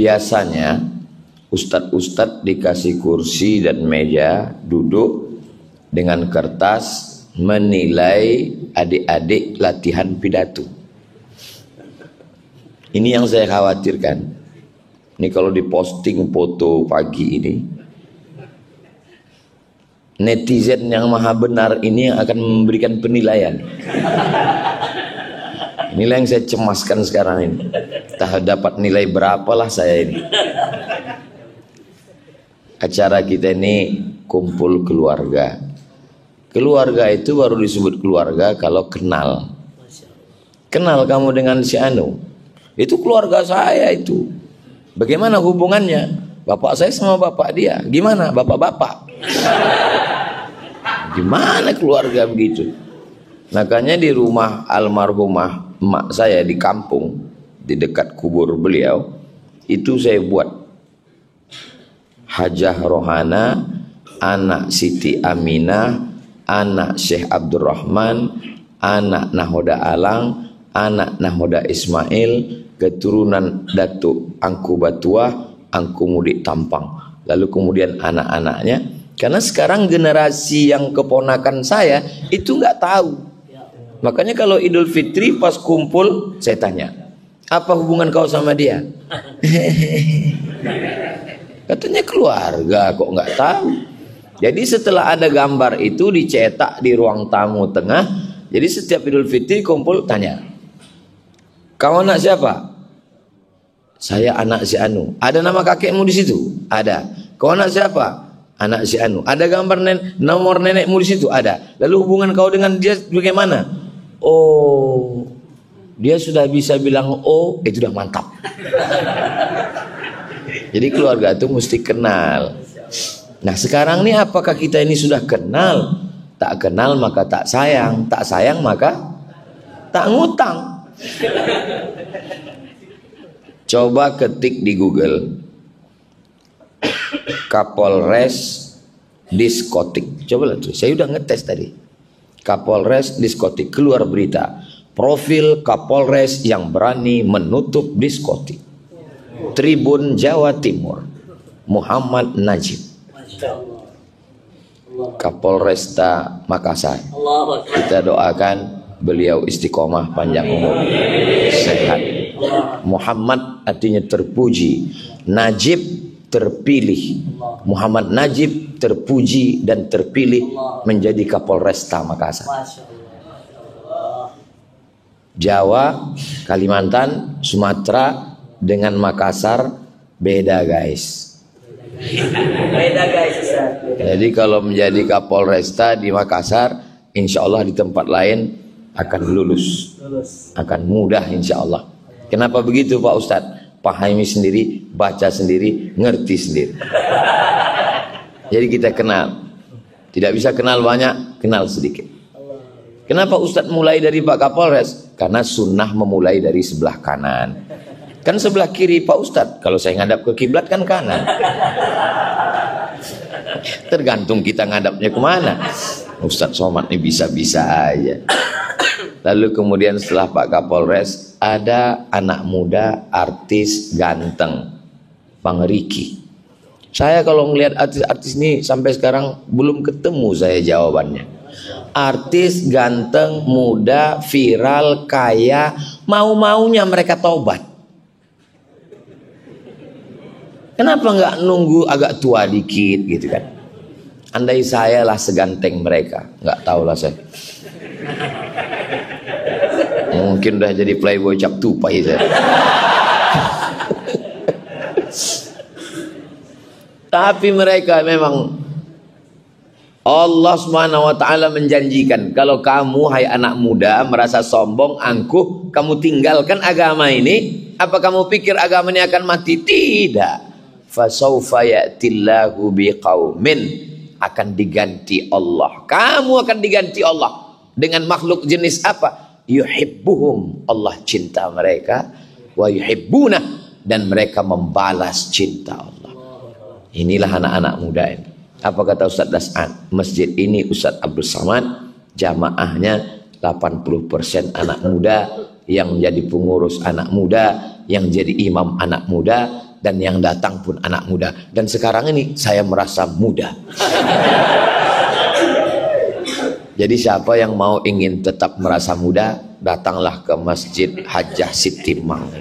Biasanya ustadz-ustadz dikasih kursi dan meja, duduk dengan kertas menilai adik-adik latihan pidato. Ini yang saya khawatirkan. Ini kalau diposting foto pagi ini, netizen yang maha benar ini yang akan memberikan penilaian. Inilah yang saya cemaskan sekarang ini. Entah dapat nilai berapalah saya ini. Acara kita ini kumpul keluarga. Keluarga itu baru disebut keluarga kalau kenal. Kenal kamu dengan si Anu. Itu keluarga saya itu. Bagaimana hubungannya? Bapak saya sama bapak dia. Gimana bapak-bapak? Gimana keluarga begitu? Makanya di rumah almarhumah emak saya di kampung, di dekat kubur beliau, itu saya buat Hajah Rohana, anak Siti Aminah, anak Syekh Abdurrahman, anak Nahoda Alang, anak Nahoda Ismail, keturunan Datuk Angku Batuah, Angku Mudik Tampang. Lalu kemudian anak-anaknya. Karena sekarang generasi yang keponakan saya itu nggak tahu. Makanya kalau Idul Fitri pas kumpul saya tanya, apa hubungan kau sama dia? Katanya keluarga, kok nggak tahu. Jadi setelah ada gambar itu dicetak di ruang tamu tengah. Jadi setiap Idul Fitri kumpul tanya, kau anak siapa? Saya anak si Anu. Ada nama kakekmu di situ? Ada. Kau anak siapa? Anak si Anu. Ada gambar nomor nenekmu di situ? Ada. Lalu hubungan kau dengan dia bagaimana? Oh, dia sudah bisa bilang oh, itu sudah mantap. Jadi keluarga itu mesti kenal. Nah sekarang nih apakah kita ini sudah kenal? Tak kenal maka tak sayang, tak sayang maka tak ngutang. Coba ketik di Google Kapolres diskotik. Coba lihat tuh, saya udah ngetes tadi. Kapolres diskotik, keluar berita profil Kapolres yang berani menutup diskotik. Tribun Jawa Timur, Muhammad Najib, Kapolresta Makassar. Kita doakan beliau istiqomah, panjang umur, sehat. Muhammad artinya terpuji, Najib terpilih. Muhammad Najib terpuji dan terpilih menjadi Kapolresta Makassar. Jawa, Kalimantan, Sumatera dengan Makassar beda guys. Beda guys. Jadi kalau menjadi Kapolresta di Makassar, insya Allah di tempat lain akan lulus, akan mudah insya Allah. Kenapa begitu Pak Ustadz? Pahami sendiri, baca sendiri, ngerti sendiri. Jadi kita kenal. Tidak bisa kenal banyak, kenal sedikit. Kenapa Ustadz mulai dari Pak Kapolres? Karena sunnah memulai dari sebelah kanan. Kan sebelah kiri Pak Ustadz. Kalau saya ngadap ke kiblat kan kanan. Tergantung kita ngadapnya kemana. Ustadz Somad ini bisa-bisa aja. Lalu kemudian setelah Pak Kapolres ada anak muda artis ganteng, Bang Riki. Saya kalau ngelihat artis-artis ini sampai sekarang belum ketemu saya jawabannya. Artis ganteng, muda, viral, kaya, mau-maunya mereka taubat. Kenapa nggak nunggu agak tua dikit gitu kan? Andai saya lah seganteng mereka, nggak tahulah saya. Mungkin udah jadi playboy cap tupai saya. Tapi mereka memang Allah Subhanahu wa taala menjanjikan kalau kamu hai anak muda merasa sombong, angkuh, kamu tinggalkan agama ini, apa kamu pikir agama ini akan mati? Tidak. Fasaufa ya'tillahu biqaumin, akan diganti Allah. Kamu akan diganti Allah dengan makhluk jenis apa? Yuhibbuhum, Allah cinta mereka, wa yuhibbuna, dan mereka membalas cinta Allah. Inilah anak-anak muda ini. Apa kata Ustaz Das'an? Masjid ini Ustaz Abdul Samad, jamaahnya 80% anak muda, yang jadi pengurus anak muda, yang jadi imam anak muda, dan yang datang pun anak muda. Dan sekarang ini saya merasa muda. Jadi siapa yang mau ingin tetap merasa muda, datanglah ke Masjid Hajjah Siti Mang.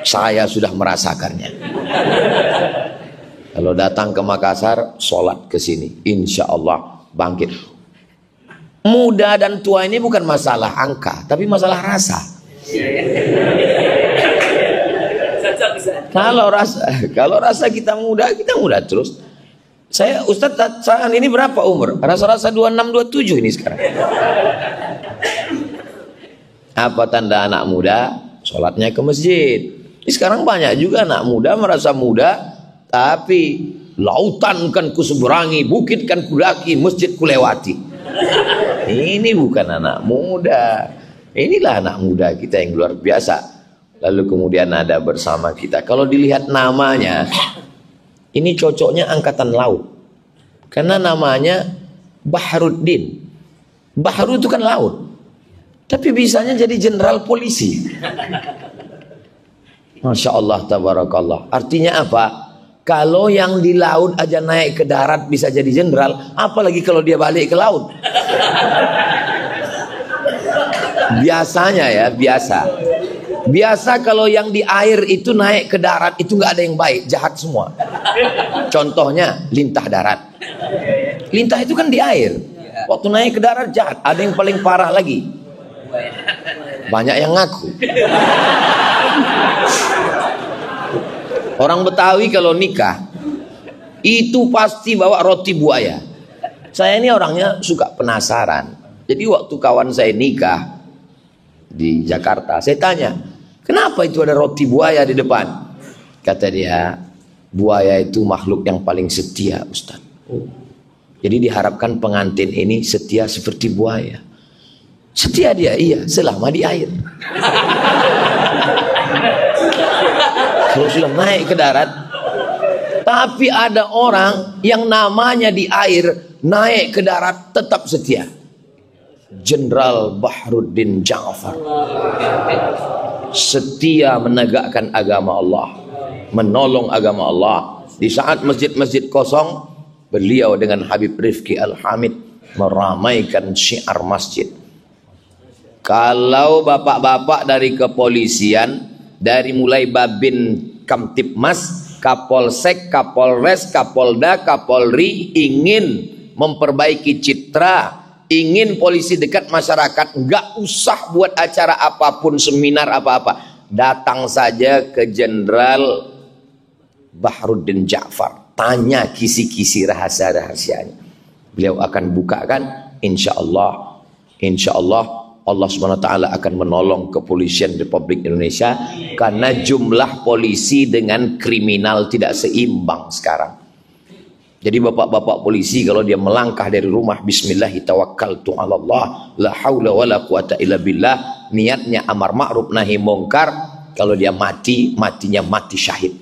Saya sudah merasakannya. Kalau datang ke Makassar, sholat ke sini, insya Allah bangkit. Muda dan tua ini bukan masalah angka, tapi masalah rasa. Kalau rasa kita muda terus. Saya Ustadz saat ini berapa umur? Rasa-rasa 26, 27 ini sekarang. Apa tanda anak muda? Sholatnya ke masjid. Ini sekarang banyak juga anak muda merasa muda, tapi lautan kan kuseberangi, bukit kan kudaki, masjid kulewati. Ini bukan anak muda. Inilah anak muda kita yang luar biasa. Lalu kemudian ada bersama kita. Kalau dilihat namanya, ini cocoknya angkatan laut. Karena namanya Bahruddin. Bahru itu kan laut. Tapi bisanya jadi jenderal polisi. Masya Allah, tabarakallah. Artinya apa? Kalau yang di laut aja naik ke darat bisa jadi jenderal, apalagi kalau dia balik ke laut. Biasanya ya, biasa kalau yang di air itu naik ke darat itu nggak ada yang baik, jahat semua. Contohnya lintah darat. Lintah itu kan di air. Waktu naik ke darat jahat. Ada yang paling parah lagi. Banyak yang ngaku. Orang Betawi kalau nikah itu pasti bawa roti buaya. Saya ini orangnya suka penasaran. Jadi waktu kawan saya nikah di Jakarta, saya tanya, kenapa itu ada roti buaya di depan? Kata dia, buaya itu makhluk yang paling setia, Ustaz. Jadi diharapkan pengantin ini setia seperti buaya. Setia dia, iya, selama di air. Kalau sudah naik ke darat. Tapi ada orang yang namanya di air, naik ke darat tetap setia. Jenderal Bahruddin Ja'far. Setia menegakkan agama Allah, menolong agama Allah. Di saat masjid-masjid kosong, beliau dengan Habib Rifki Al-Hamid meramaikan syiar masjid. Kalau bapak-bapak dari kepolisian, dari mulai Babin Kamtipmas, Kapolsek, Kapolres, Kapolda, Kapolri ingin memperbaiki citra, ingin polisi dekat masyarakat, nggak usah buat acara apapun, seminar apa-apa, datang saja ke Jenderal Bahruddin Ja'far, tanya kisi-kisi rahasia-rahasianya. Beliau akan bukakan, insya Allah Allah SWT akan menolong kepolisian Republik Indonesia, karena jumlah polisi dengan kriminal tidak seimbang sekarang. Jadi bapak-bapak polisi kalau dia melangkah dari rumah, bismillahi tawakkaltu 'ala Allah, la haula wala quwata illa billah, niatnya amar ma'ruf nahi mungkar, kalau dia mati, matinya mati syahid.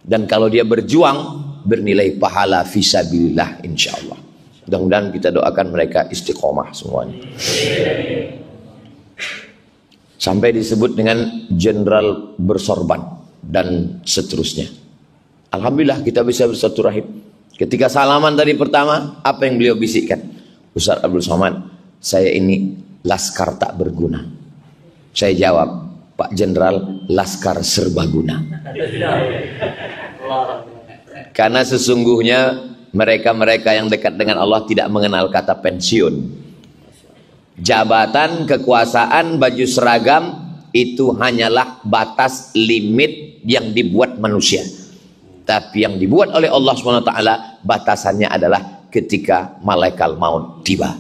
Dan kalau dia berjuang, bernilai pahala fisabilillah insyaallah. Mudah-mudahan kita doakan mereka istiqomah semuanya. Sampai disebut dengan jenderal bersorban dan seterusnya. Alhamdulillah kita bisa bersatu rahim. Ketika salaman tadi pertama, apa yang beliau bisikkan? Ustaz Abdul Somad, saya ini laskar tak berguna. Saya jawab, Pak Jenderal, laskar serbaguna. Karena sesungguhnya mereka-mereka yang dekat dengan Allah tidak mengenal kata pensiun. Jabatan, kekuasaan, baju seragam itu hanyalah batas limit yang dibuat manusia. Tapi yang dibuat oleh Allah SWT, batasannya adalah ketika malaikat maut tiba.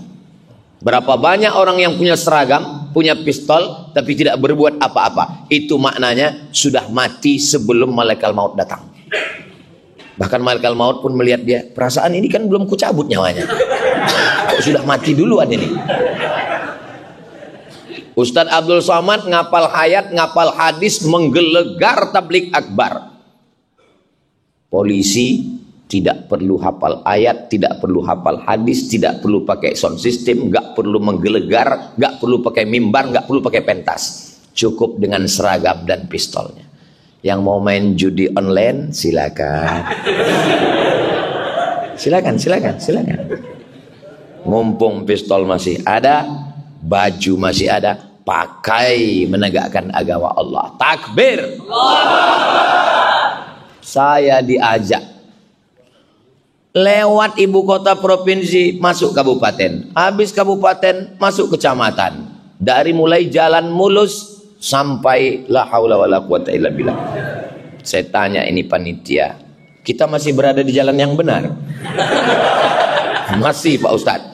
Berapa banyak orang yang punya seragam, punya pistol, tapi tidak berbuat apa-apa. Itu maknanya sudah mati sebelum malaikat maut datang. Bahkan malaikat maut pun melihat dia, perasaan ini kan belum kucabut nyawanya, kok sudah mati duluan ini. Ustadz Abdul Somad ngapal ayat, ngapal hadis, menggelegar tablik akbar. Polisi tidak perlu hafal ayat, tidak perlu hafal hadis, tidak perlu pakai sound system, nggak perlu menggelegar, nggak perlu pakai mimbar, nggak perlu pakai pentas. Cukup dengan seragam dan pistolnya. Yang mau main judi online silakan. Silakan. Mumpung pistol masih ada, baju masih ada, pakai menegakkan agama Allah. Takbir. Saya diajak lewat ibu kota provinsi masuk kabupaten, habis kabupaten masuk kecamatan, dari mulai jalan mulus sampai la haula wala quwata illa billah. Saya tanya ini panitia, kita masih berada di jalan yang benar? Masih Pak Ustadz.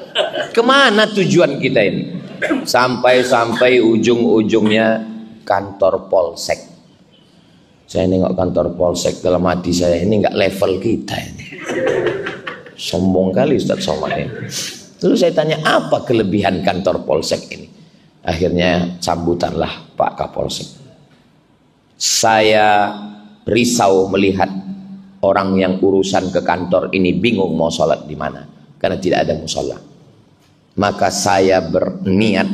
Kemana tujuan kita ini? Sampai ujung-ujungnya kantor polsek. Saya nengok kantor polsek, dalam hati saya, ini nggak level kita ini. Sombong kali Ustadz Somad ini. Lalu saya tanya, apa kelebihan kantor polsek ini? Akhirnya sambutanlah Pak Kapolsek. Saya risau melihat orang yang urusan ke kantor ini bingung mau sholat di mana, karena tidak ada musola. Maka saya berniat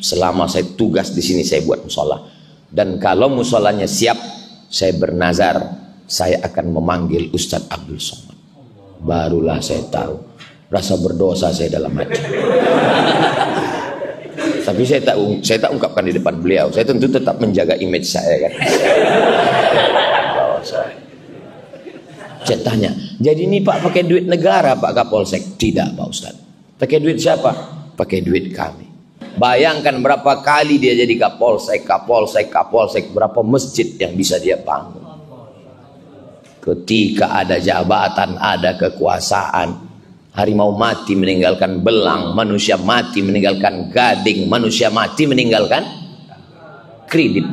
selama saya tugas di sini saya buat musola. Dan kalau musolanya siap, saya bernazar saya akan memanggil Ustadz Abdul Somad. Barulah saya tahu rasa berdosa saya dalam hati. Tapi saya tak ungkapkan di depan beliau. Saya tentu tetap menjaga image saya kan. Saya tanya, jadi ini Pak pakai duit negara Pak Kapolsek? Tidak Pak Ustadz. Pakai duit siapa? Pakai duit kami. Bayangkan berapa kali dia jadi Kapolsek, berapa masjid yang bisa dia bangun. Ketika ada jabatan, ada kekuasaan, harimau mati meninggalkan belang, manusia mati meninggalkan gading, manusia mati meninggalkan kredit,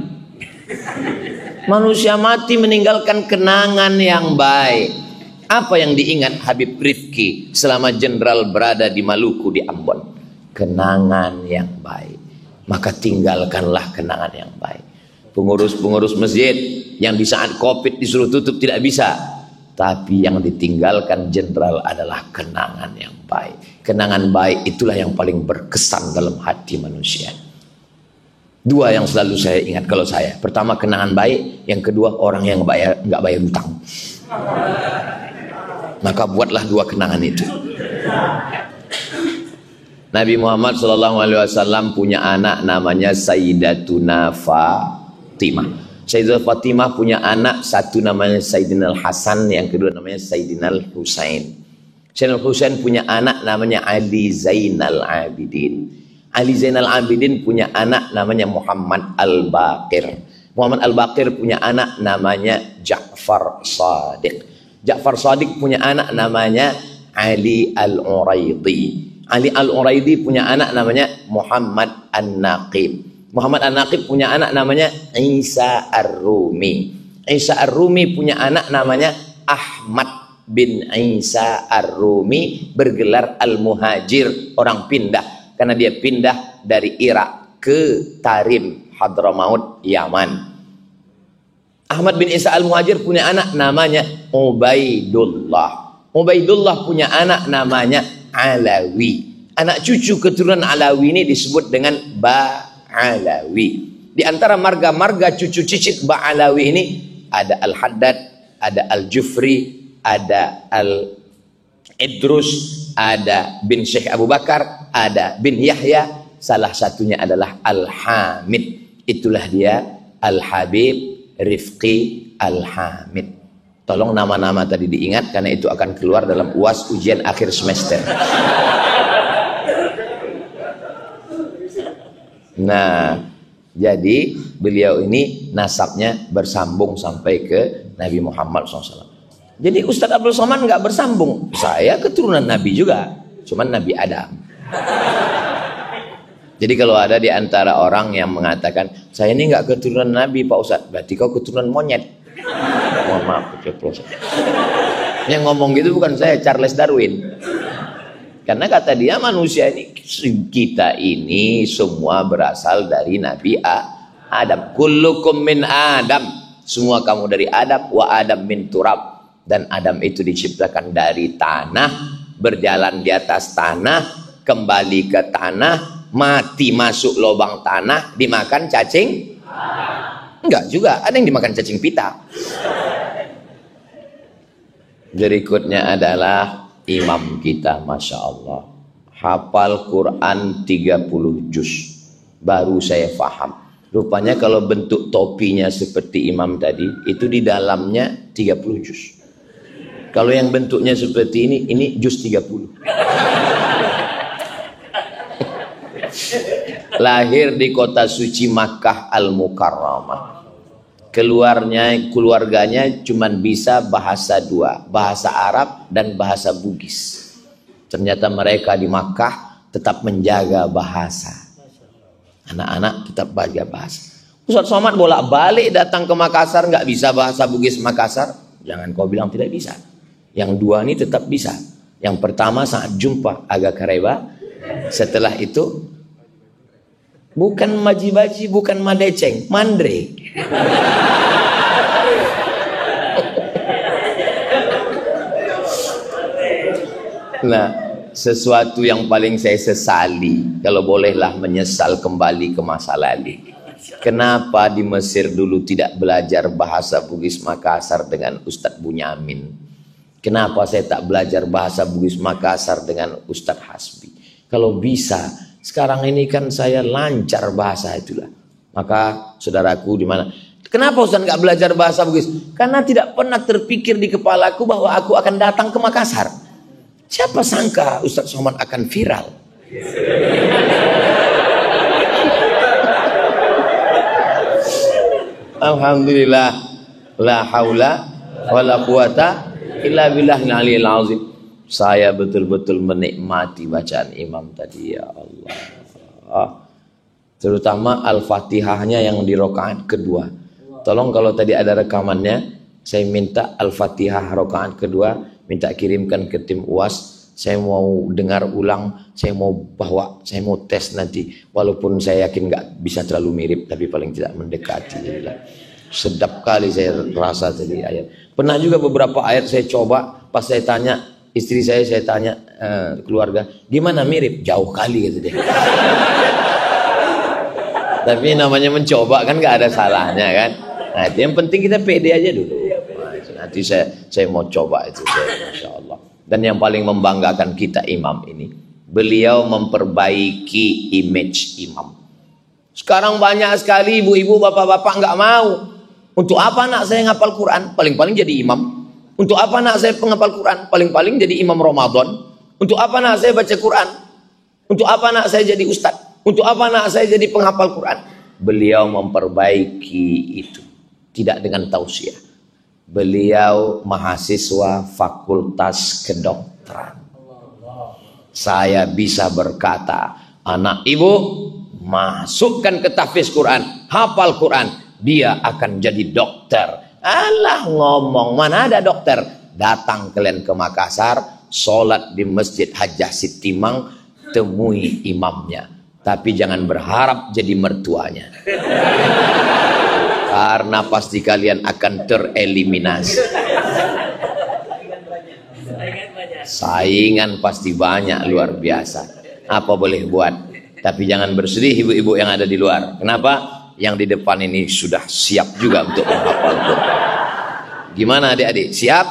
manusia mati meninggalkan kenangan yang baik. Apa yang diingat Habib Rifki selama jenderal berada di Maluku, di Ambon? Kenangan yang baik. Maka tinggalkanlah kenangan yang baik. Pengurus-pengurus masjid yang di saat Covid disuruh tutup tidak bisa, tapi yang ditinggalkan jenderal adalah kenangan yang baik. Kenangan baik itulah yang paling berkesan dalam hati manusia. Dua yang selalu saya ingat kalau saya. Pertama kenangan baik, yang kedua orang yang nggak bayar hutang. Maka buatlah dua kenangan itu. Nabi Muhammad SAW punya anak namanya Sayyidatuna Fatimah. Sayyidatuna Fatimah punya anak, satu namanya Sayyidina Al-Hasan, yang kedua namanya Sayyidina Al-Husain. Sayyidina Al-Husain punya anak namanya Ali Zainal Abidin. Ali Zainal Abidin punya anak namanya Muhammad Al-Baqir. Muhammad Al-Baqir punya anak namanya Ja'far Shadiq. Ja'far Shadiq punya anak namanya Ali Al-Uraidi. Ali Al-Uraidi punya anak namanya Muhammad An-Naqib. Muhammad An-Naqib punya anak namanya Isa Ar-Rumi. Isa Ar-Rumi punya anak namanya Ahmad bin Isa Ar-Rumi, bergelar Al-Muhajir, orang pindah. Karena dia pindah dari Irak ke Tarim, Hadramaut, Yaman. Ahmad bin Isa Al-Muhajir punya anak namanya Ubaidullah. Ubaidullah punya anak namanya Alawi. Anak cucu keturunan Alawi ini disebut dengan Ba'alawi. Di antara marga-marga cucu cicit Ba'alawi ini ada Al-Haddad, ada Al-Jufri, ada Al-Idrus, ada bin Syekh Abu Bakar, ada bin Yahya, salah satunya adalah Al-Hamid. Itulah dia Al-Habib Rifqi Al-Hamid. Tolong nama-nama tadi diingat, karena itu akan keluar dalam UAS ujian akhir semester. Nah, jadi beliau ini nasabnya bersambung sampai ke Nabi Muhammad SAW. Jadi Ustadz Abdul Somad nggak bersambung. Saya keturunan Nabi juga, cuman Nabi Adam. Jadi kalau ada di antara orang yang mengatakan, saya ini nggak keturunan Nabi Pak Ustadz, berarti kau keturunan monyet. Mohon maaf, yang ngomong gitu bukan saya, Charles Darwin. Karena kata dia manusia ini, kita ini semua berasal dari Nabi Adam. Kullukum min Adam, semua kamu dari Adam. Wa Adam min turab, dan Adam itu diciptakan dari tanah, berjalan di atas tanah, kembali ke tanah, mati masuk lubang tanah, dimakan cacing. Enggak juga, ada yang dimakan cacing pita. Berikutnya adalah imam kita, Masya Allah, hafal Quran 30 juz. Baru saya paham, rupanya kalau bentuk topinya seperti imam tadi, itu di dalamnya 30 juz. Kalau yang bentuknya seperti ini juz 30. Lahir di kota suci Makkah Al-Mukarramah. Keluarganya cuman bisa bahasa dua, bahasa Arab dan bahasa Bugis. Ternyata mereka di Makkah tetap menjaga bahasa. Anak-anak tetap baca bahasa. Ustaz Somad bolak-balik datang ke Makassar nggak bisa bahasa Bugis Makassar. Jangan kau bilang tidak bisa. Yang dua ini tetap bisa. Yang pertama saat jumpa agak kareba. Setelah itu bukan maji-baji, bukan madeceng, mandre. Nah, sesuatu yang paling saya sesali, kalau bolehlah menyesal kembali ke masa lalu. Kenapa di Mesir dulu tidak belajar bahasa Bugis Makassar dengan Ustadz Bunyamin? Kenapa saya tak belajar bahasa Bugis Makassar dengan Ustadz Hasbi? Kalau bisa, sekarang ini kan saya lancar bahasa itulah. Maka saudaraku di mana? Kenapa Ustaz nggak belajar bahasa Bugis? Karena tidak pernah terpikir di kepalaku bahwa aku akan datang ke Makassar. Siapa sangka Ustaz Somad akan viral? Alhamdulillah, la haula wala quwata illa billahil aliyil azim. Saya betul-betul menikmati bacaan imam tadi, ya Allah. Terutama Al-Fatihahnya yang di rakaat kedua. Tolong kalau tadi ada rekamannya, saya minta Al-Fatihah rakaat kedua minta kirimkan ke tim UAS. Saya mau dengar ulang, saya mau bawa, saya mau tes nanti. Walaupun saya yakin nggak bisa terlalu mirip, tapi paling tidak mendekati. Sedap kali saya rasa tadi ayat. Pernah juga beberapa ayat saya coba, pas saya tanya istri saya tanya keluarga, gimana mirip? Jauh kali gitu deh. Tapi namanya mencoba kan nggak ada salahnya kan. Nah, itu yang penting kita pede aja dulu. Nanti saya mau coba itu, Masya Allah. Dan yang paling membanggakan kita imam ini, beliau memperbaiki image imam. Sekarang banyak sekali ibu-ibu, bapak-bapak nggak mau. Untuk apa anak saya ngapal Quran? Paling-paling jadi imam. Untuk apa anak saya penghafal Quran? Paling-paling jadi imam Ramadan. Untuk apa anak saya baca Quran? Untuk apa anak saya jadi ustadz? Untuk apa anak saya jadi penghafal Quran? Beliau memperbaiki itu. Tidak dengan tausiah. Beliau mahasiswa fakultas kedokteran. Saya bisa berkata, anak ibu masukkan ke tahfiz Quran, hafal Quran, dia akan jadi dokter. Alah ngomong, mana ada dokter? Datang kalian ke Makassar, sholat di Masjid Hajjah Sitimang, temui imamnya. Tapi jangan berharap jadi mertuanya. Karena pasti kalian akan tereliminasi. Saingan pasti banyak, luar biasa. Apa boleh buat? Tapi jangan bersedih ibu-ibu yang ada di luar. Kenapa? Yang di depan ini sudah siap juga untuk menghafal Quran. Gimana adik-adik? Siap?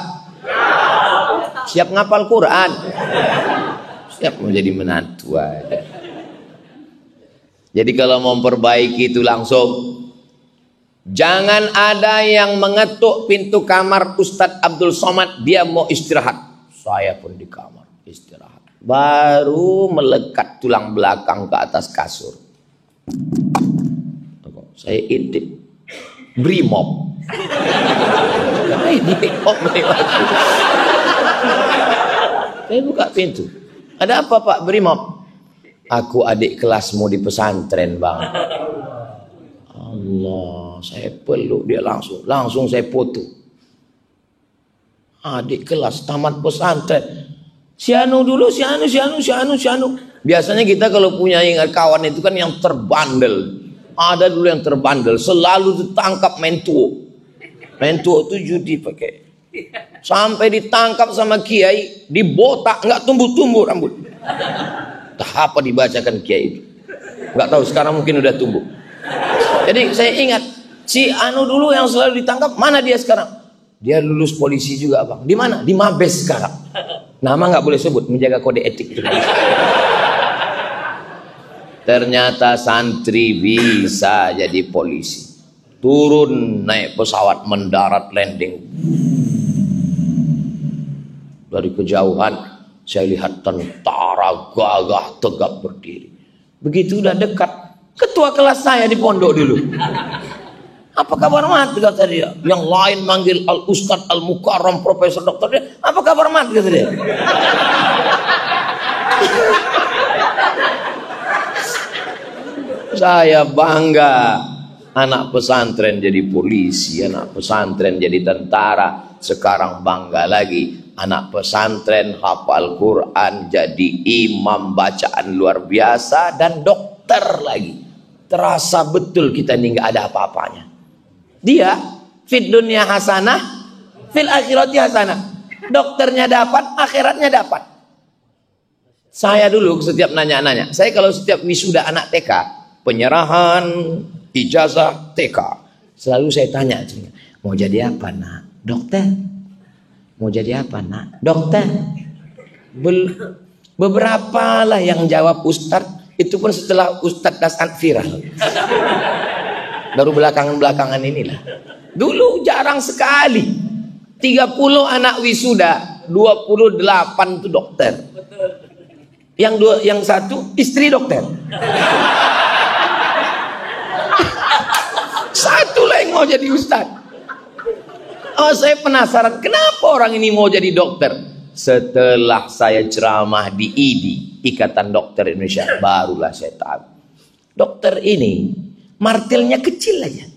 Siap ngapal Quran? Siap menjadi menantu aja. Jadi kalau mau memperbaiki itu langsung. Jangan ada yang mengetuk pintu kamar Ustadz Abdul Somad, dia mau istirahat. Saya pun di kamar istirahat. Baru melekat tulang belakang ke atas kasur. Saya intip. Brimob. Saya buka pintu. Ada apa Pak Brimob? Aku adik kelasmu di pesantren bang. Allah, saya peluk dia langsung saya foto. Adik kelas tamat pesantren. Si Anu dulu, si Anu. Biasanya kita kalau punya kawan itu kan yang terbandel. Ada dulu yang terbandel, selalu ditangkap mentuo. Mentuo itu judi pakai. Sampai ditangkap sama kiai, dibotak, nggak tumbuh-tumbuh rambut. Apa dibacakan kiai itu? Nggak tahu, sekarang mungkin udah tumbuh. Jadi saya ingat, Si Anu dulu yang selalu ditangkap, mana dia sekarang? Dia lulus polisi juga bang. Di mana? Di Mabes sekarang. Nama nggak boleh sebut, menjaga kode etik. Ternyata santri bisa jadi polisi. Turun naik pesawat, mendarat, landing. Dari kejauhan saya lihat tentara gagah tegap berdiri. Begitu udah dekat, ketua kelas saya di pondok dulu. Apa kabar mat? Kata dia. Yang lain manggil al ustad al mukarram profesor dokter dia. Apa kabar mat? Kata dia. Saya bangga. Anak pesantren jadi polisi, anak pesantren jadi tentara. Sekarang bangga lagi. Anak pesantren hafal Quran, jadi imam bacaan luar biasa dan dokter lagi. Terasa betul kita ini nggak ada apa-apanya. Dia fid dunya hasanah, fil akhirati hasanah. Dokternya dapat, akhiratnya dapat. Saya dulu setiap nanya-nanya. Saya kalau setiap wisuda anak TK, penyerahan ijazah TK, selalu saya tanya, mau jadi apa nak? Dokter. Mau jadi apa nak? Dokter. Beberapa lah yang jawab Ustadz, itu pun setelah Ustadz Dasant viral. Baru belakangan-belakangan inilah. Dulu jarang sekali. 30 anak wisuda, 28 itu dokter. Yang satu istri dokter. Satu lah yang mau jadi ustadz. Oh, saya penasaran kenapa orang ini mau jadi dokter. Setelah saya ceramah di IDI, Ikatan Dokter Indonesia, barulah saya tahu. Dokter ini martilnya kecil aja.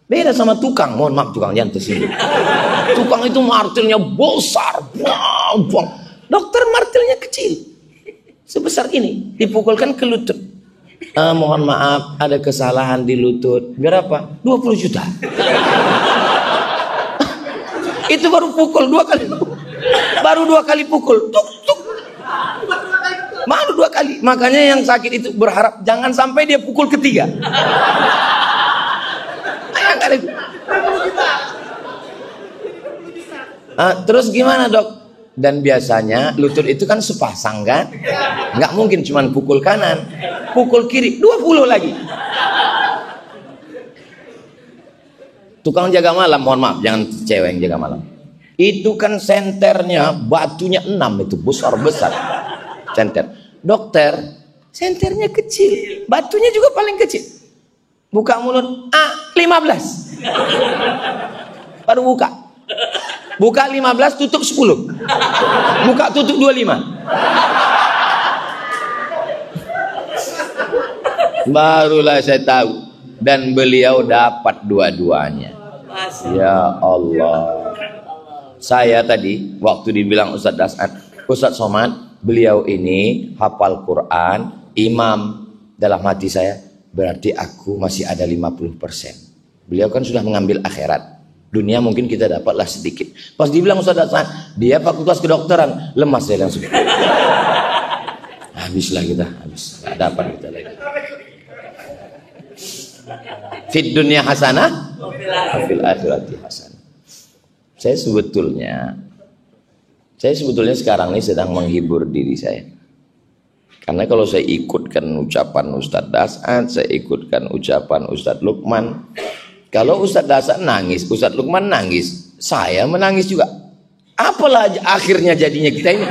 Beda sama tukang. Mohon maaf tukang, jangan tersinggung. Tukang itu martilnya besar. Buang. Dokter martilnya kecil. Sebesar ini. Dipukulkan ke lutut. Mohon maaf, ada kesalahan di lutut. Berapa? 20 juta. Itu baru pukul 2 kali. Baru 2 kali pukul. Tuk, tuk. Baru 2 kali. Makanya yang sakit itu berharap jangan sampai dia pukul ketiga. Terus gimana dok? Dan biasanya lutut itu kan sepasang kan? Nggak mungkin cuma pukul kanan, pukul kiri 20 lagi. Tukang jaga malam, mohon maaf, jangan cewek yang jaga malam. Itu kan senternya batunya 6 itu besar-besar. Senter. Dokter, senternya kecil, batunya juga paling kecil. Buka mulut, 15. Baru buka. Buka 15, tutup 10. Buka tutup 25. Barulah saya tahu. Dan beliau dapat dua-duanya. Ya Allah. Saya tadi waktu dibilang Ustadz Dasant, Ustadz Somad, beliau ini hafal Quran, imam. Dalam hati saya, berarti aku masih ada 50%. Beliau kan sudah mengambil akhirat. Dunia mungkin kita dapatlah sedikit. Pas dibilang Ustadz Dasant, dia fakultas kedokteran, lemas saya langsung. Habislah kita, habis. Gak dapat kita lagi. Fid dunya hasanah, fil akhirati hasanah. Saya sebetulnya sekarang ini sedang menghibur diri saya. Karena kalau saya ikutkan ucapan Ustadz Dasant, saya ikutkan ucapan Ustadz Lukman. Kalau Ustadz Dasant nangis, Ustadz Lukman nangis, saya menangis juga. Apalah akhirnya jadinya kita ini.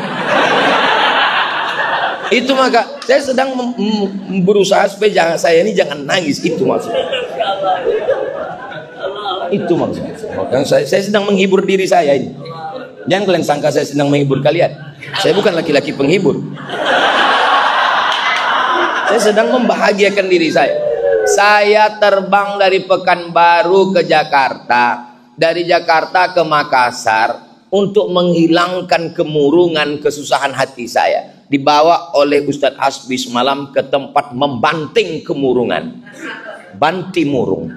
Itu maka saya sedang berusaha supaya saya ini jangan nangis. Itu maksudnya. Itu maksudnya. Makanya saya sedang menghibur diri saya ini. Jangan kalian sangka saya sedang menghibur kalian. Saya bukan laki-laki penghibur. Saya sedang membahagiakan diri saya. Saya terbang dari Pekanbaru ke Jakarta, dari Jakarta ke Makassar untuk menghilangkan kemurungan, kesusahan hati saya. Dibawa oleh Ustadz Hasbi semalam ke tempat membanting kemurungan. Banti murung.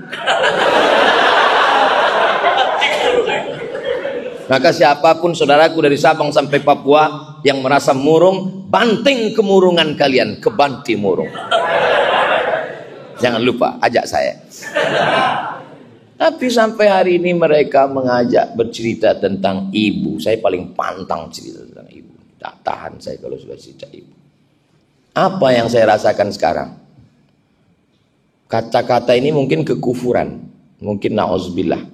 Maka siapapun saudaraku dari Sabang sampai Papua yang merasa murung, banting kemurungan kalian ke Banti murung. Jangan lupa ajak saya. Tapi sampai hari ini mereka mengajak bercerita tentang ibu. Saya paling pantang cerita tentang ibu. Tak tahan saya kalau sudah cerita ibu. Apa yang saya rasakan sekarang? Kata-kata ini mungkin kekufuran. Mungkin na'udzubillah.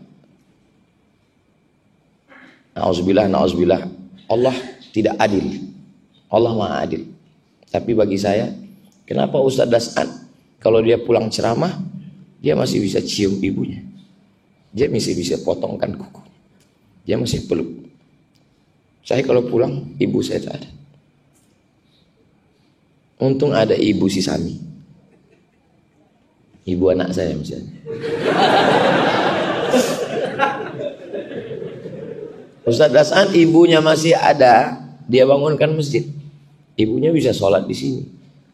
Na'udzubillah, na'udzubillah. Allah tidak adil. Allah maha adil. Tapi bagi saya, kenapa Ustadz Das'an kalau dia pulang ceramah, dia masih bisa cium ibunya. Dia masih bisa potongkan kuku. Dia masih peluk. Saya kalau pulang, ibu saya tak ada. Untung ada ibu si Sami. Ibu anak saya misalnya. Ustadz Das'an ibunya masih ada, dia bangunkan masjid. Ibunya bisa sholat di sini.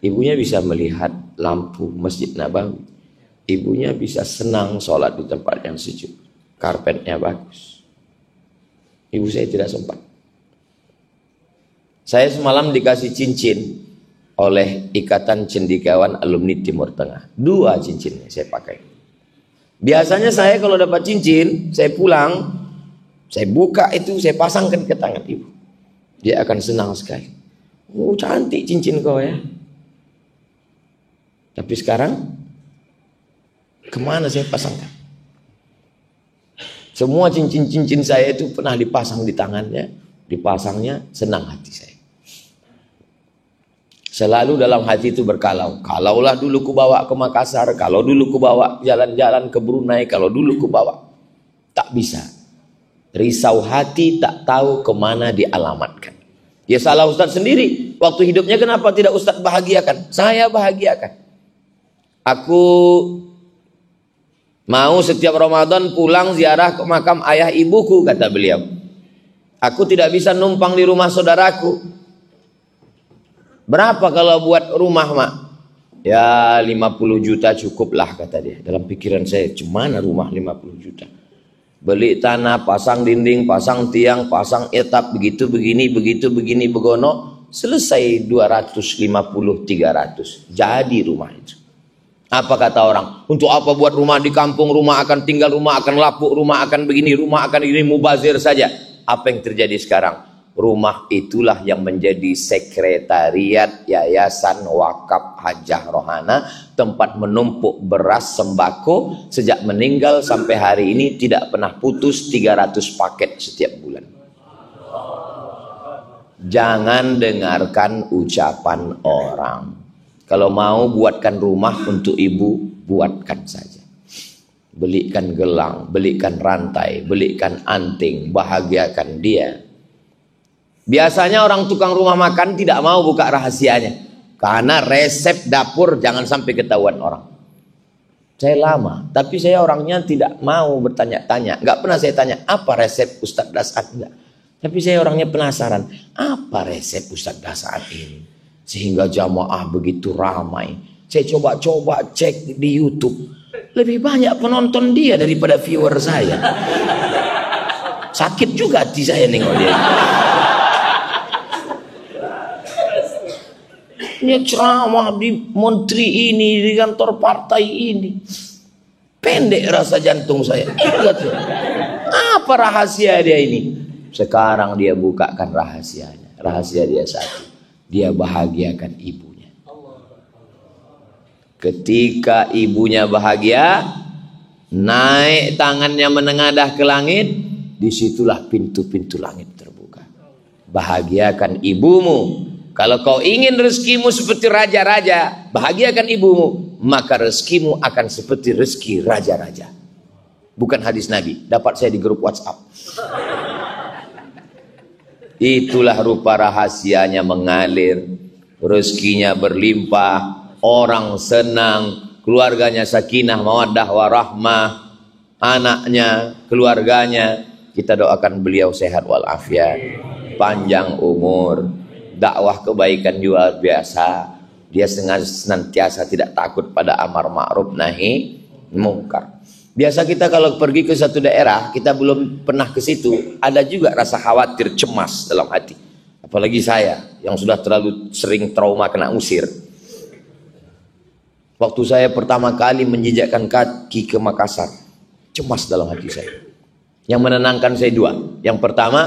Ibunya bisa melihat lampu Masjid Nabawi. Ibunya bisa senang sholat di tempat yang sejuk. Karpetnya bagus. Ibu saya tidak sempat. Saya semalam dikasih cincin oleh Ikatan Cendekiawan Alumni Timur Tengah. 2 cincinnya saya pakai. Biasanya saya kalau dapat cincin, saya pulang, saya buka itu, saya pasangkan ke tangan ibu. Dia akan senang sekali. Oh, cantik cincin kau ya. Tapi sekarang kemana saya pasangkan? Semua cincin-cincin saya itu pernah dipasang di tangannya, dipasangnya, senang hati saya. Selalu dalam hati itu berkalau. Kalaulah dulu ku bawa ke Makassar, kalau dulu ku bawa jalan-jalan ke Brunei, kalau dulu ku bawa. Tak bisa. Risau hati tak tahu kemana dialamatkan. Ya salah Ustadz sendiri. Waktu hidupnya kenapa tidak Ustadz bahagiakan? Saya bahagiakan. Aku mau setiap Ramadan pulang ziarah ke makam ayah ibuku, kata beliau. Aku tidak bisa numpang di rumah saudaraku. Berapa kalau buat rumah, Mak? Ya 50 juta cukuplah, kata dia. Dalam pikiran saya, cemana rumah 50 juta? Beli tanah, pasang dinding, pasang tiang, pasang etap, begitu begini, begitu begini, begono. Selesai 250-300. Jadi rumah itu. Apa kata orang? Untuk apa buat rumah di kampung? Rumah akan tinggal, rumah akan lapuk, rumah akan begini, rumah akan ini, mubazir saja. Apa yang terjadi sekarang? Rumah itulah yang menjadi sekretariat Yayasan Wakaf Hajah Rohana, tempat menumpuk beras sembako. Sejak meninggal sampai hari ini tidak pernah putus 300 paket setiap bulan. Jangan dengarkan ucapan orang. Kalau mau buatkan rumah untuk ibu, buatkan saja. Belikan gelang, belikan rantai, belikan anting, bahagiakan dia. Biasanya orang tukang rumah makan tidak mau buka rahasianya. Karena resep dapur jangan sampai ketahuan orang. Saya lama, tapi saya orangnya tidak mau bertanya-tanya. Nggak pernah saya tanya, apa resep Ustadz Das'an? Enggak. Tapi saya orangnya penasaran, apa resep Ustadz Das'an ini? Sehingga jamaah begitu ramai. Saya coba-coba cek di YouTube. Lebih banyak penonton dia daripada viewer saya. Sakit juga hati saya nengok dia. Dia ceramah di menteri ini, di kantor partai ini. Pendek rasa jantung saya. Apa rahasia dia ini? Sekarang dia bukakan rahasianya. Rahasia dia satu. Dia bahagiakan ibunya. Ketika ibunya bahagia, naik tangannya menengadah ke langit, disitulah pintu-pintu langit terbuka. Bahagiakan ibumu. Kalau kau ingin rezekimu seperti raja-raja, bahagiakan ibumu, maka rezekimu akan seperti rezeki raja-raja. Bukan hadis Nabi, dapat saya di grup WhatsApp. Itulah rupa rahasianya mengalir, rezekinya berlimpah, orang senang, keluarganya sakinah, mawaddah, warahmah, anaknya, keluarganya. Kita doakan beliau sehat walafiat, panjang umur, dakwah kebaikan luar biasa. Dia senantiasa tidak takut pada amar ma'ruf nahi mungkar. Biasa kita kalau pergi ke satu daerah, kita belum pernah ke situ, ada juga rasa khawatir, cemas dalam hati. Apalagi saya yang sudah terlalu sering trauma kena usir. Waktu saya pertama kali menjejakkan kaki ke Makassar, Cemas dalam hati saya. Yang menenangkan saya dua. Yang pertama,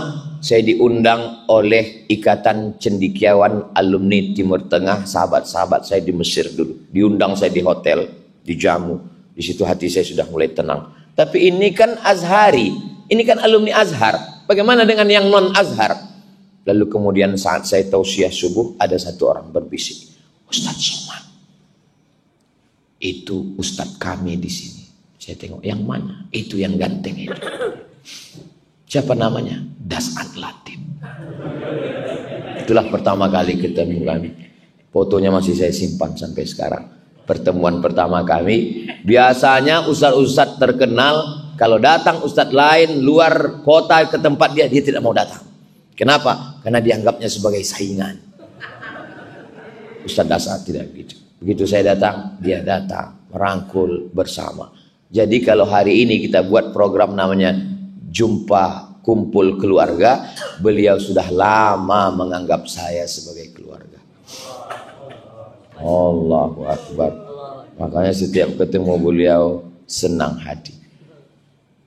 saya diundang oleh Ikatan Cendekiawan Alumni Timur Tengah, sahabat-sahabat saya di Mesir dulu. Diundang saya di hotel, dijamu. Di situ hati saya sudah mulai tenang. Tapi ini kan Azhari, ini kan alumni Azhar. Bagaimana dengan yang non Azhar? Lalu kemudian saat saya tausiah subuh, ada satu orang berbisik, Ustadz Somad, itu Ustadz kami di sini. Saya tengok, yang mana? Itu yang ganteng itu. Siapa namanya? Dasat Latif. Itulah pertama kali ketemu kami. Fotonya masih saya simpan sampai sekarang. Pertemuan pertama kami. Biasanya ustadz-ustadz terkenal, kalau datang ustadz lain luar kota ke tempat dia tidak mau datang. Kenapa? Karena dianggapnya sebagai saingan. Ustadz Dasat tidak begitu. Begitu saya datang, dia datang, merangkul bersama. Jadi kalau hari ini kita buat program namanya Jumpa Kumpul Keluarga, beliau sudah lama menganggap saya sebagai keluarga. Allahu Akbar. Makanya setiap ketemu beliau senang hati.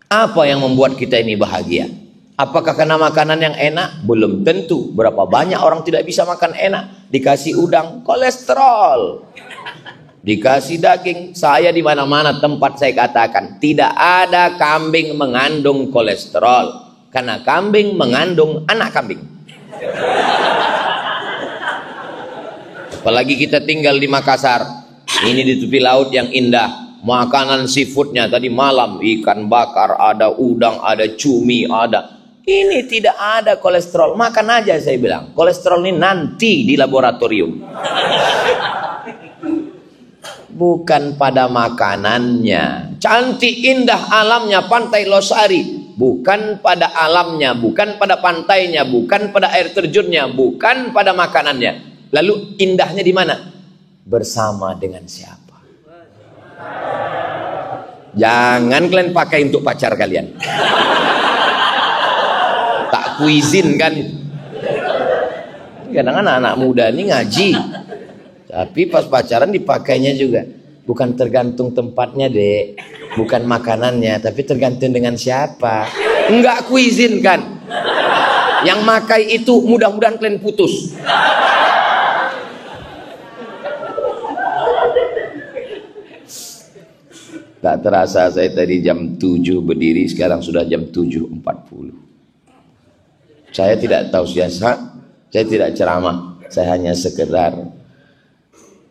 Apa yang membuat kita ini bahagia? Apakah karena makanan yang enak? Belum tentu. Berapa banyak orang tidak bisa makan enak? Dikasih udang, kolesterol. Dikasih daging. Saya di mana-mana tempat saya katakan, tidak ada kambing mengandung kolesterol. Karena kambing mengandung anak kambing. Apalagi kita tinggal di Makassar. Ini di tepi laut yang indah. Makanan seafoodnya tadi malam, ikan bakar, ada udang, ada cumi, ada. Ini tidak ada kolesterol. Makan aja saya bilang. Kolesterol ini nanti di laboratorium. Bukan pada makanannya. Cantik indah alamnya Pantai Losari. Bukan pada alamnya, bukan pada pantainya, bukan pada air terjunnya, bukan pada makanannya. Lalu indahnya di mana? Bersama dengan siapa? Jangan kalian pakai untuk pacar kalian. Tak kuizin kan. Kadang-kadang anak muda ini ngaji, tapi pas pacaran dipakainya juga. Bukan tergantung tempatnya, Dek. Bukan makanannya, tapi tergantung dengan siapa. Enggak kuizin kan. Yang makai itu mudah-mudahan kalian putus. Tak terasa saya tadi jam 7 berdiri, sekarang sudah jam 7.40. Saya tidak tahu siasat, saya tidak ceramah, saya hanya sekedar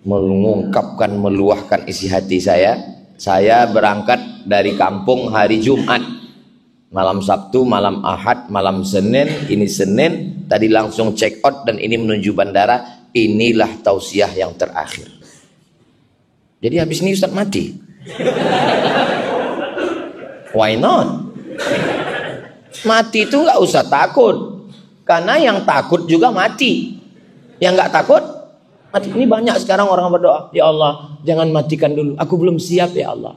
mengungkapkan, meluahkan isi hati saya. Saya berangkat dari kampung hari Jumat, malam Sabtu, malam Ahad, malam Senin, ini Senin, tadi langsung check out dan ini menuju bandara. Inilah tausiah yang terakhir. Jadi habis ini Ustadz mati. Why not? Mati itu nggak usah takut, karena yang takut juga mati. Yang nggak takut mati. Ini banyak sekarang orang berdoa, ya Allah jangan matikan dulu, aku belum siap ya Allah.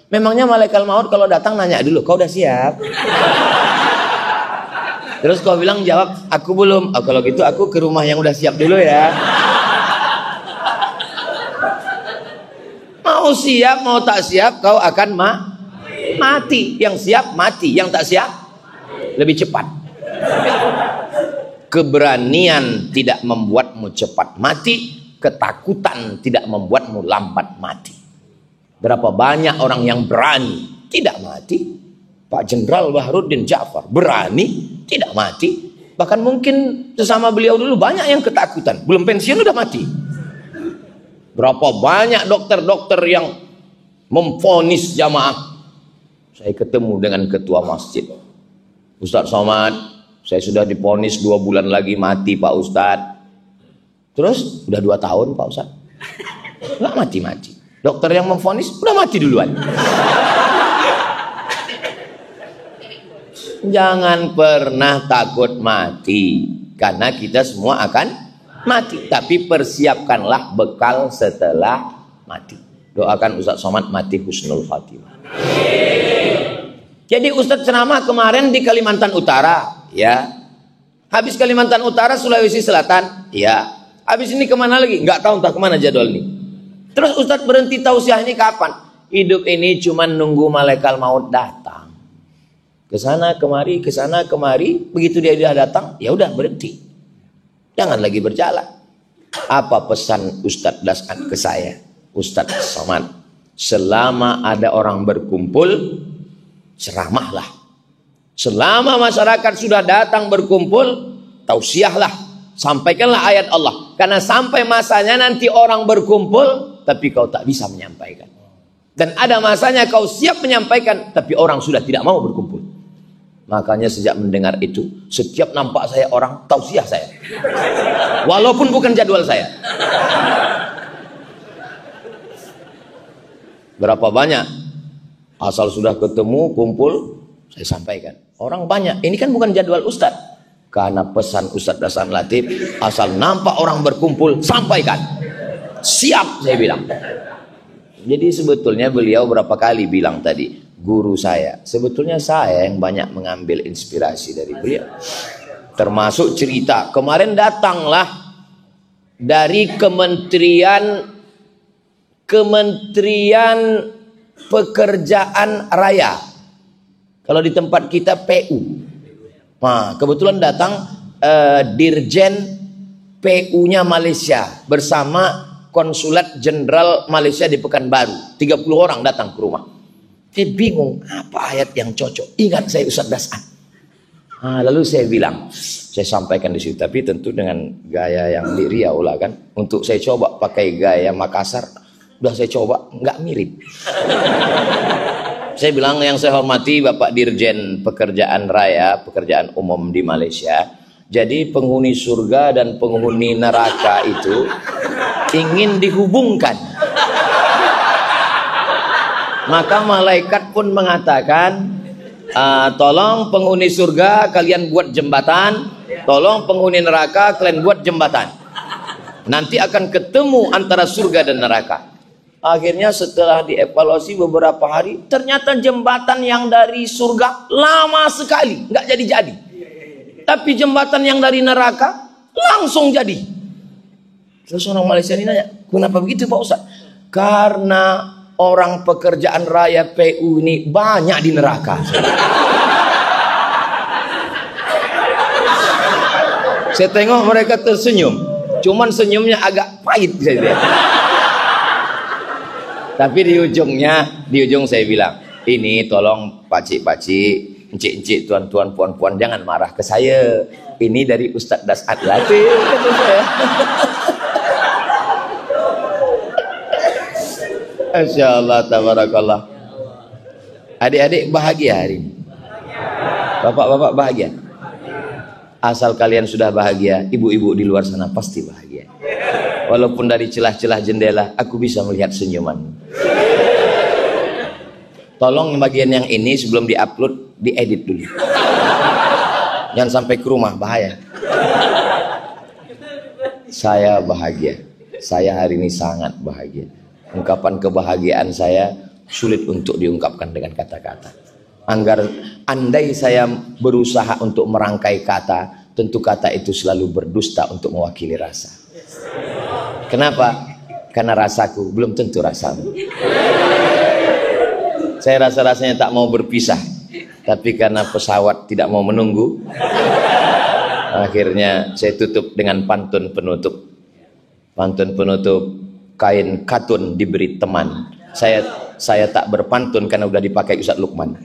Memangnya malaikat maut kalau datang nanya dulu, kau udah siap? Terus kau bilang jawab, aku belum. Oh, kalau gitu aku ke rumah yang udah siap dulu ya. Mau siap mau tak siap kau akan mati. Yang siap mati, yang tak siap lebih cepat. Keberanian tidak membuatmu cepat mati, ketakutan tidak membuatmu lambat mati. Berapa banyak orang yang berani tidak mati. Pak Jenderal Baharudin Ja'far berani tidak mati. Bahkan mungkin sesama beliau dulu banyak yang ketakutan, belum pensiun udah mati. Berapa banyak dokter-dokter yang memvonis jamaah. Saya ketemu dengan ketua masjid, Ustadz Somad, saya sudah divonis 2 bulan lagi mati Pak Ustadz. Terus udah 2 tahun Pak Ustadz, nggak mati-mati. Dokter yang memvonis udah mati duluan. Jangan pernah takut mati, karena kita semua akan mati. Tapi persiapkanlah bekal setelah mati. Doakan Ustadz Somad mati husnul khatimah. Jadi Ustadz ceramah kemarin di Kalimantan Utara, ya. Habis Kalimantan Utara, Sulawesi Selatan, ya. Habis ini kemana lagi? Nggak tahu entah kemana jadwal ini. Terus Ustadz berhenti tausiah ini kapan? Hidup ini cuma nunggu malaikat maut datang. Kesana kemari, begitu dia sudah datang, ya udah berhenti. Jangan lagi berjalan. Apa pesan Ustadz Das'ad ke saya? Ustadz Somad, selama ada orang berkumpul, ceramahlah. Selama masyarakat sudah datang berkumpul, tausiahlah, sampaikanlah ayat Allah. Karena sampai masanya nanti orang berkumpul, tapi kau tak bisa menyampaikan. Dan ada masanya kau siap menyampaikan, tapi orang sudah tidak mau berkumpul. Makanya sejak mendengar itu, setiap nampak saya orang, tausiah saya. Walaupun bukan jadwal saya. Berapa banyak? Asal sudah ketemu, kumpul, saya sampaikan. Orang banyak, ini kan bukan jadwal Ustadz. Karena pesan Ustadz Hasan Latif, asal nampak orang berkumpul, sampaikan. Siap, saya bilang. Jadi sebetulnya beliau berapa kali bilang tadi, guru saya. Sebetulnya saya yang banyak mengambil inspirasi dari beliau. Termasuk cerita, kemarin datanglah dari Kementerian Pekerjaan Raya. Kalau di tempat kita PU. Nah, kebetulan datang Dirjen PU-nya Malaysia bersama Konsulat Jenderal Malaysia di Pekanbaru. 30 orang datang ke rumah. Saya bingung, apa ayat yang cocok? Ingat saya Ustadz Das'ad. Nah, lalu saya bilang, saya sampaikan di situ, tapi tentu dengan gaya yang di Riau lah kan. Untuk saya coba pakai gaya Makassar, udah saya coba, nggak mirip. Saya bilang, yang saya hormati Bapak Dirjen Pekerjaan Raya, Pekerjaan Umum di Malaysia. Jadi penghuni surga dan penghuni neraka itu ingin dihubungkan. Maka malaikat pun mengatakan, tolong penghuni surga kalian buat jembatan, tolong penghuni neraka kalian buat jembatan. Nanti akan ketemu antara surga dan neraka. Akhirnya setelah dievaluasi beberapa hari, ternyata jembatan yang dari surga lama sekali, nggak jadi-jadi. Tapi jembatan yang dari neraka langsung jadi. Terus orang Malaysia ini nanya, kenapa begitu Pak Ustaz? Karena orang pekerjaan raya PU ini banyak di neraka. Saya tengok mereka tersenyum, cuman senyumnya agak pahit saya lihat. Tapi di ujung saya bilang, ini tolong pakcik-pakcik, encik-encik, tuan-tuan, puan-puan, jangan marah ke saya. Ini dari Ustadz Das'ad Latif, kata saya. Masya Allah, tabarakallah. Adik-adik bahagia hari ini. Bapak-bapak bahagia. Asal kalian sudah bahagia, ibu-ibu di luar sana pasti bahagia. Walaupun dari celah-celah jendela, aku bisa melihat senyuman. Tolong bagian yang ini sebelum diupload, diedit dulu. Jangan sampai ke rumah, bahaya. Saya bahagia. Saya hari ini sangat bahagia. Ungkapan kebahagiaan saya sulit untuk diungkapkan dengan kata-kata. Andai saya berusaha untuk merangkai kata, tentu kata itu selalu berdusta untuk mewakili rasa. Kenapa? Karena rasaku belum tentu rasamu. Saya rasa-rasanya tak mau berpisah, tapi karena pesawat tidak mau menunggu, akhirnya saya tutup dengan pantun penutup. Pantun penutup, kain katun diberi teman. Saya tak berpantun karena udah dipakai Ustadz Lukman.